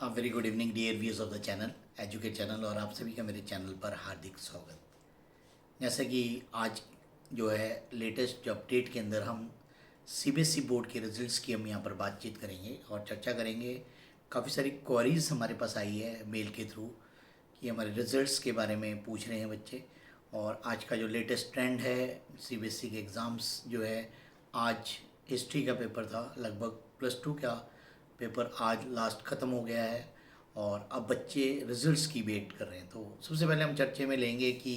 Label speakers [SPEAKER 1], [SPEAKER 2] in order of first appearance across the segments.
[SPEAKER 1] Very good evening dear viewers of the channel Educate channel और आप सभी का मेरे चैनल पर हार्दिक स्वागत। जैसे कि आज जो है लेटेस्ट जो अपडेट के अंदर हम सीबीएसई बोर्ड के रिजल्ट्स की हम यहाँ पर बातचीत करेंगे और चर्चा करेंगे। काफ़ी सारी क्वेरीज हमारे पास आई है मेल के थ्रू कि हमारे रिजल्ट्स के बारे में पूछ रहे हैं बच्चे। और आज का जो लेटेस्ट ट्रेंड है सीबीएसई के एग्ज़ाम्स जो है, आज हिस्ट्री का पेपर था, लगभग +2 का पेपर आज लास्ट ख़त्म हो गया है और अब बच्चे रिजल्ट्स की वेट कर रहे हैं। तो सबसे पहले हम चर्चे में लेंगे कि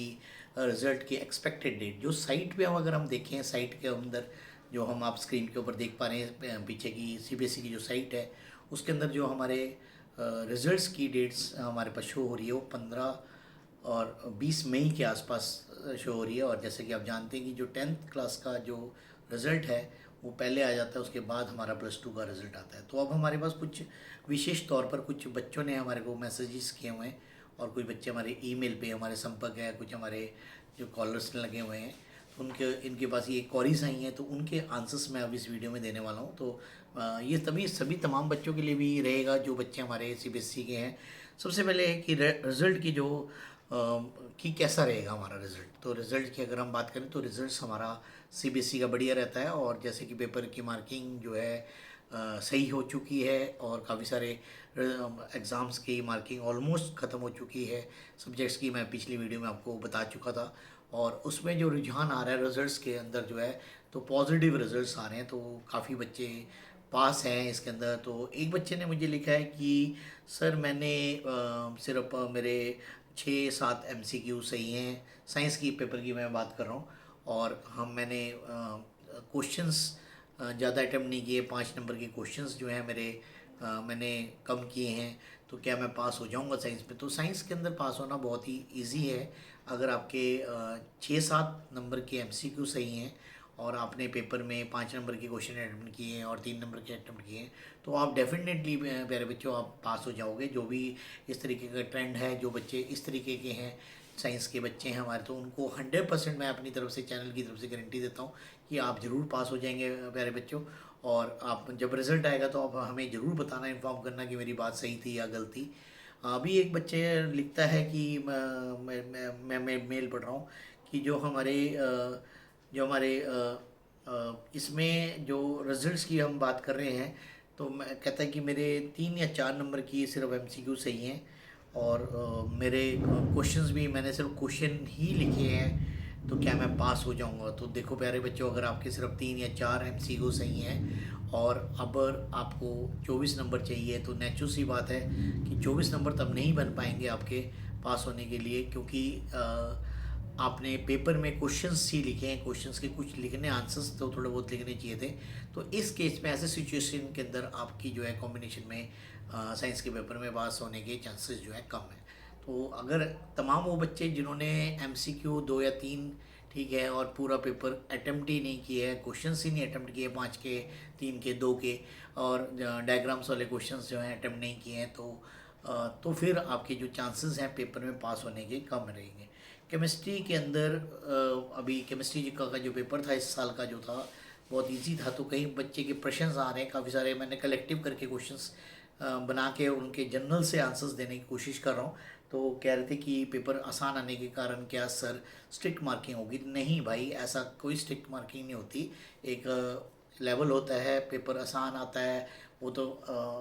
[SPEAKER 1] रिज़ल्ट की एक्सपेक्टेड डेट जो साइट पे हम अगर हम देखें, साइट के अंदर जो हम आप स्क्रीन के ऊपर देख पा रहे हैं पीछे की सीबीएसई की जो साइट है उसके अंदर जो हमारे रिज़ल्ट्स की डेट्स हमारे पास शो हो रही है वो 15 और 20 मई के आसपास शो हो रही है। और जैसे कि आप जानते हैं कि जो 10th क्लास का जो रिज़ल्ट है वो पहले आ जाता है, उसके बाद हमारा +2 का रिज़ल्ट आता है। तो अब हमारे पास कुछ विशेष तौर पर कुछ बच्चों ने हमारे को मैसेजेस किए हुए हैं और कुछ बच्चे हमारे ईमेल पे हमारे संपर्क है, कुछ हमारे जो कॉलर्स लगे हुए हैं तो उनके इनके पास ये क्वेरीज आई हैं तो उनके आंसर्स मैं अब इस वीडियो में देने वाला हूँ। तो ये सभी तमाम बच्चों के लिए भी रहेगा जो बच्चे हमारे सीबीएसई के हैं। सबसे पहले है कि रिज़ल्ट की जो कि कैसा रहेगा हमारा रिज़ल्ट। तो रिज़ल्ट की अगर हम बात करें तो रिज़ल्ट हमारा सीबीएसई का बढ़िया रहता है और जैसे कि पेपर की मार्किंग जो है सही हो चुकी है और काफ़ी सारे एग्ज़ाम्स की मार्किंग ऑलमोस्ट ख़त्म हो चुकी है। सब्जेक्ट्स की मैं पिछली वीडियो में आपको बता चुका था और उसमें जो रुझान आ रहा है रिज़ल्ट्स के अंदर जो है तो पॉजिटिव रिज़ल्ट्स आ रहे हैं। तो काफ़ी बच्चे पास हैं इसके अंदर। तो एक बच्चे ने मुझे लिखा है कि सर मैंने सिर्फ मेरे 6-7 MCQ सही हैं, साइंस की पेपर की मैं बात कर रहा हूँ और मैंने क्वेश्चंस ज़्यादा अटैम्प्ट नहीं किए, 5 नंबर के क्वेश्चंस जो हैं मेरे मैंने कम किए हैं। तो क्या मैं पास हो जाऊंगा साइंस में? तो साइंस के अंदर पास होना बहुत ही इजी है अगर आपके 6-7 नंबर के MCQ सही हैं और आपने पेपर में 5 नंबर के क्वेश्चन अटैम्प्ट किए हैं और 3 नंबर के अटैम्प्ट किए हैं तो आप डेफिनेटली प्यारे बच्चों आप पास हो जाओगे। जो भी इस तरीके का ट्रेंड है, जो बच्चे इस तरीके के हैं साइंस के बच्चे हैं हमारे, तो उनको 100% मैं अपनी तरफ से चैनल की तरफ से गारंटी देता हूँ कि आप ज़रूर पास हो जाएंगे प्यारे बच्चों। और आप जब रिज़ल्ट आएगा तो आप हमें ज़रूर बताना, इन्फॉर्म करना कि मेरी बात सही थी या गलती। अभी एक बच्चे लिखता है कि मैं मेल पढ़ रहा हूँ कि जो हमारे इसमें जो रिजल्ट्स की हम बात कर रहे हैं तो मैं कहता है कि मेरे 3 या 4 नंबर की सिर्फ MCQ सही हैं और मेरे क्वेश्चंस भी मैंने सिर्फ क्वेश्चन ही लिखे हैं तो क्या मैं पास हो जाऊंगा? तो देखो प्यारे बच्चों, अगर आपके सिर्फ 3 या 4 MCQ सही हैं और अगर आपको 24 नंबर चाहिए तो नेचुरल सी बात है कि 24 नंबर तब नहीं बन पाएंगे आपके पास होने के लिए, क्योंकि आपने पेपर में क्वेश्चंस ही लिखे हैं, क्वेश्चंस के कुछ लिखने आंसर्स तो थोड़े बहुत लिखने चाहिए थे। तो इस केस में ऐसे सिचुएशन के अंदर आपकी जो है कॉम्बिनेशन में साइंस के पेपर में पास होने के चांसेस जो है कम है। तो अगर तमाम वो बच्चे जिन्होंने MCQ 2 या 3 ठीक है और पूरा पेपर अटैम्प्ट ही नहीं किए हैं, क्वेश्चंस ही नहीं अटैम्प्ट किए 5 के, 3 के, 2 के और डायग्राम्स वाले क्वेश्चंस जो हैं अटैम्प्ट नहीं किए हैं तो फिर आपके जो चांसेस हैं पेपर में पास होने के कम रहेंगे। केमिस्ट्री के अंदर अभी केमिस्ट्री का जो पेपर था इस साल का जो था बहुत इजी था। तो कई बच्चे के प्रश्न आ रहे हैं काफ़ी सारे, मैंने कलेक्टिव करके क्वेश्चंस बना के उनके जनरल से आंसर्स देने की कोशिश कर रहा हूँ। तो कह रहे थे कि पेपर आसान आने के कारण क्या सर स्ट्रिक्ट मार्किंग होगी? नहीं भाई, ऐसा कोई स्ट्रिक्ट मार्किंग नहीं होती। एक लेवल होता है, पेपर आसान आता है वो तो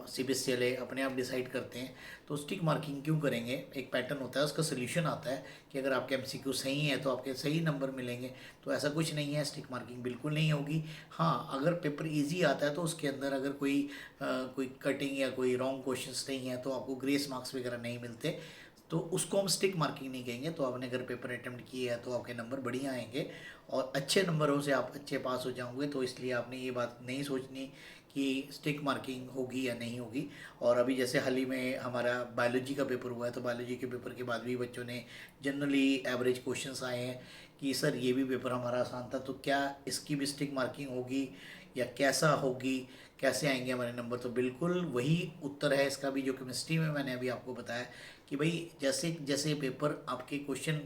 [SPEAKER 1] CBSE वाले अपने आप डिसाइड करते हैं। तो स्टिक मार्किंग क्यों करेंगे? एक पैटर्न होता है, उसका सोल्यूशन आता है कि अगर आपके MCQ सही है तो आपके सही नंबर मिलेंगे। तो ऐसा कुछ नहीं है, स्टिक मार्किंग बिल्कुल नहीं होगी। हाँ, अगर पेपर इजी आता है तो उसके अंदर अगर कोई कटिंग या कोई रॉन्ग क्वेश्चंस नहीं है तो आपको ग्रेस मार्क्स वगैरह नहीं मिलते, तो उसको हम स्टिक मार्किंग नहीं कहेंगे। तो आपने अगर पेपर अटैम्प्ट किए है तो आपके नंबर बढ़िया आएंगे और अच्छे नंबरों से आप अच्छे पास हो जाओगे। तो इसलिए आपने ये बात नहीं सोचनी कि स्टिक मार्किंग होगी या नहीं होगी। और अभी जैसे हाल ही में हमारा बायोलॉजी का पेपर हुआ है तो बायोलॉजी के पेपर के बाद भी बच्चों ने जनरली एवरेज क्वेश्चंस आए हैं कि सर ये भी पेपर हमारा आसान था, तो क्या इसकी भी स्टिक मार्किंग होगी या कैसा होगी, कैसे आएंगे हमारे नंबर? तो बिल्कुल वही उत्तर है इसका भी जो केमिस्ट्री में मैंने अभी आपको बताया कि भाई जैसे जैसे पेपर आपके क्वेश्चन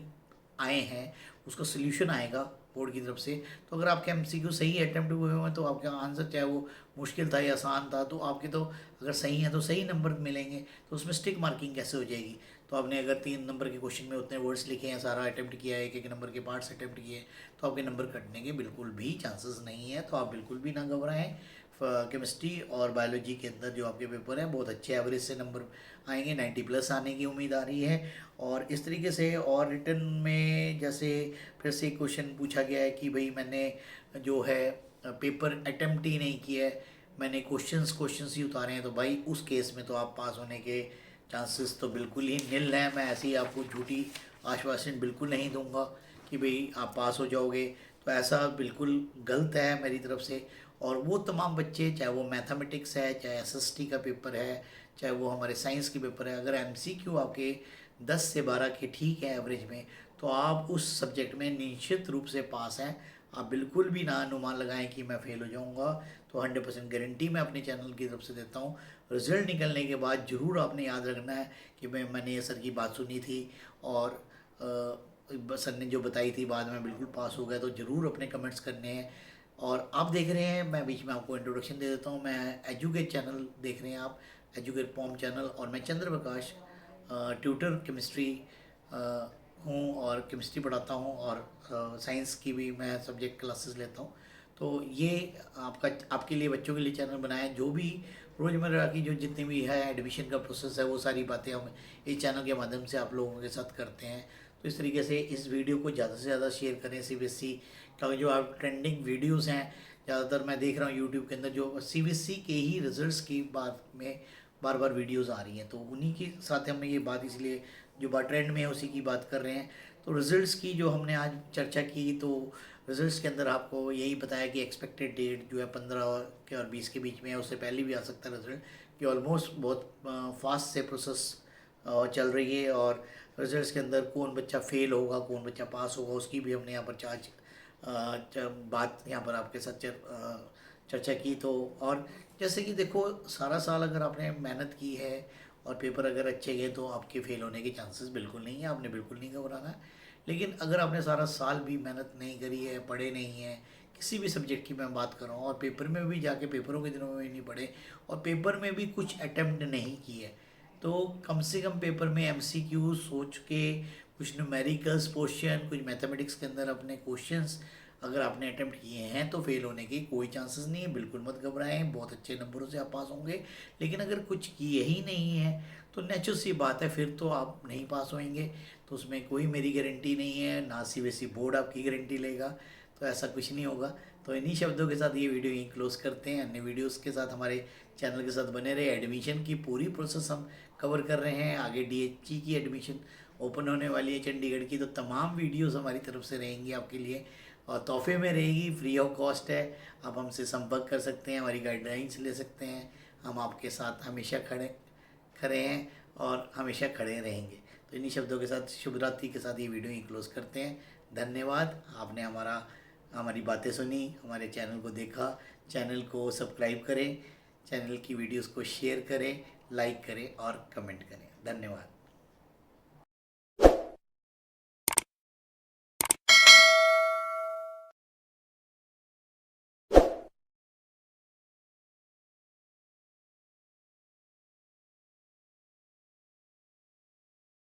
[SPEAKER 1] आए हैं उसका सोल्यूशन आएगा बोर्ड की तरफ से। तो अगर आपके एमसीक्यू सही अटेम्प्ट हुए हैं तो आपका आंसर चाहे वो मुश्किल था या आसान था, तो आपके तो अगर सही है तो सही नंबर मिलेंगे। तो उसमें स्टिक मार्किंग कैसे हो जाएगी? तो आपने अगर 3 नंबर के क्वेश्चन में उतने वर्ड्स लिखे हैं, सारा अटेम्प्ट किया है, एक एक नंबर के पार्ट्स अटेम्प्ट किए, तो आपके नंबर कटने के बिल्कुल भी चांसेस नहीं है। तो आप बिल्कुल भी ना घबराएं। केमिस्ट्री और बायोलॉजी के अंदर जो आपके पेपर हैं बहुत अच्छे एवरेज से नंबर आएंगे, 90+ आने की उम्मीद आ रही है। और इस तरीके से और रिटर्न में जैसे फिर से क्वेश्चन पूछा गया है कि भाई मैंने जो है पेपर अटेम्प्ट ही नहीं किया है, मैंने क्वेश्चंस ही उतारे हैं, तो भाई उस केस में तो आप पास होने के चांसेस तो बिल्कुल ही निल हैं। मैं ऐसे ही आपको झूठी आश्वासन बिल्कुल नहीं दूंगा कि भाई आप पास हो जाओगे, तो ऐसा बिल्कुल गलत है मेरी तरफ से। और वो तमाम बच्चे, चाहे वो मैथमेटिक्स है, चाहे एसएसटी का पेपर है, चाहे वो हमारे साइंस के पेपर है, अगर एमसीक्यू आपके 10 से 12 के ठीक है एवरेज में, तो आप उस सब्जेक्ट में निश्चित रूप से पास हैं। आप बिल्कुल भी ना अनुमान लगाएं कि मैं फेल हो जाऊंगा। तो 100% गारंटी मैं अपने चैनल की तरफ से देता हूँ। रिजल्ट निकलने के बाद ज़रूर आपने याद रखना है कि मैंने ये सर की बात सुनी थी और सर ने जो बताई थी बाद में बिल्कुल पास हो गया। तो ज़रूर अपने कमेंट्स करने हैं। और आप देख रहे हैं, मैं बीच में आपको इंट्रोडक्शन दे देता हूँ, मैं एजुकेट चैनल देख रहे हैं आप, एजुकेट पॉम चैनल, और मैं चंद्र प्रकाश ट्यूटर केमिस्ट्री हूँ और केमिस्ट्री पढ़ाता हूँ, और साइंस की भी मैं सब्जेक्ट क्लासेस लेता हूँ। तो ये आपके लिए, बच्चों के लिए चैनल बनाया है। जो भी रोज़मर्रा की जो जितनी भी है एडमिशन का प्रोसेस है, वो सारी बातें हम इस चैनल के माध्यम से आप लोगों के साथ करते हैं। तो इस तरीके से इस वीडियो को ज़्यादा से ज़्यादा शेयर करें। सीबीएसई का जो आप ट्रेंडिंग वीडियोस हैं, ज़्यादातर मैं देख रहा हूँ यूट्यूब के अंदर जो सीबीएसई के ही रिजल्ट्स की बात में बार बार वीडियोस आ रही हैं, तो उन्हीं के साथ हम ये बात, इसलिए जो बात ट्रेंड में है उसी की बात कर रहे हैं। तो रिजल्ट्स की जो हमने आज चर्चा की, तो रिजल्ट्स के अंदर आपको यही बताया कि एक्सपेक्टेड डेट जो है 15 के और 20 के बीच में है, उससे पहले भी आ सकता है रिजल्ट, कि ऑलमोस्ट बहुत फास्ट से प्रोसेस चल रही है। और रिजल्ट्स के अंदर कौन बच्चा फेल होगा, कौन बच्चा पास होगा, उसकी भी हमने यहाँ पर बात यहाँ पर आपके साथ चर्चा की। तो और जैसे कि देखो, सारा साल अगर आपने मेहनत की है और पेपर अगर अच्छे गए, तो आपके फेल होने के चांसेस बिल्कुल नहीं है, आपने बिल्कुल नहीं घबराना है। लेकिन अगर आपने सारा साल भी मेहनत नहीं करी है, पढ़े नहीं है, किसी भी सब्जेक्ट की मैं बात कर रहा हूँ, और पेपर में भी जाके पेपरों के दिनों में भी नहीं पढ़े, और पेपर में भी कुछ अटेम्प्ट नहीं किए, तो कम से कम पेपर में एमसीक्यू सोच के कुछ न्यूमेरिकल्स क्वेश्चन, कुछ मैथमेटिक्स के अंदर अपने क्वेश्चंस अगर आपने अटेम्प्ट किए हैं, तो फेल होने के कोई चांसेस नहीं है। बिल्कुल मत घबराएं, बहुत अच्छे नंबरों से आप पास होंगे। लेकिन अगर कुछ किए ही नहीं है, तो नेचुरल सी बात है, फिर तो आप नहीं पास होंगे। तो उसमें कोई मेरी गारंटी नहीं है, ना सीबीएसई बोर्ड आपकी गारंटी लेगा, तो ऐसा कुछ नहीं होगा। तो इन्हीं शब्दों के साथ ये वीडियो यहीं क्लोज करते हैं। अन्य वीडियोस के साथ हमारे चैनल के साथ बने रहे। एडमिशन की पूरी प्रोसेस हम कवर कर रहे हैं। आगे डीएचई की एडमिशन ओपन होने वाली है चंडीगढ़ की, तो तमाम वीडियोस हमारी तरफ से रहेंगी आपके लिए, और तोहफे में रहेगी, फ्री ऑफ कॉस्ट है। आप हमसे संपर्क कर सकते हैं, हमारी गाइडलाइंस ले सकते हैं। हम आपके साथ हमेशा खड़े हैं और हमेशा खड़े रहेंगे। तो इन्हीं शब्दों के साथ शुभ रात्रि के साथ ये वीडियो ही क्लोज करते हैं। धन्यवाद, आपने हमारी बातें सुनी, हमारे चैनल को देखा। चैनल को सब्सक्राइब करें, चैनल की वीडियोस को शेयर करें, लाइक करें और कमेंट करें। धन्यवाद।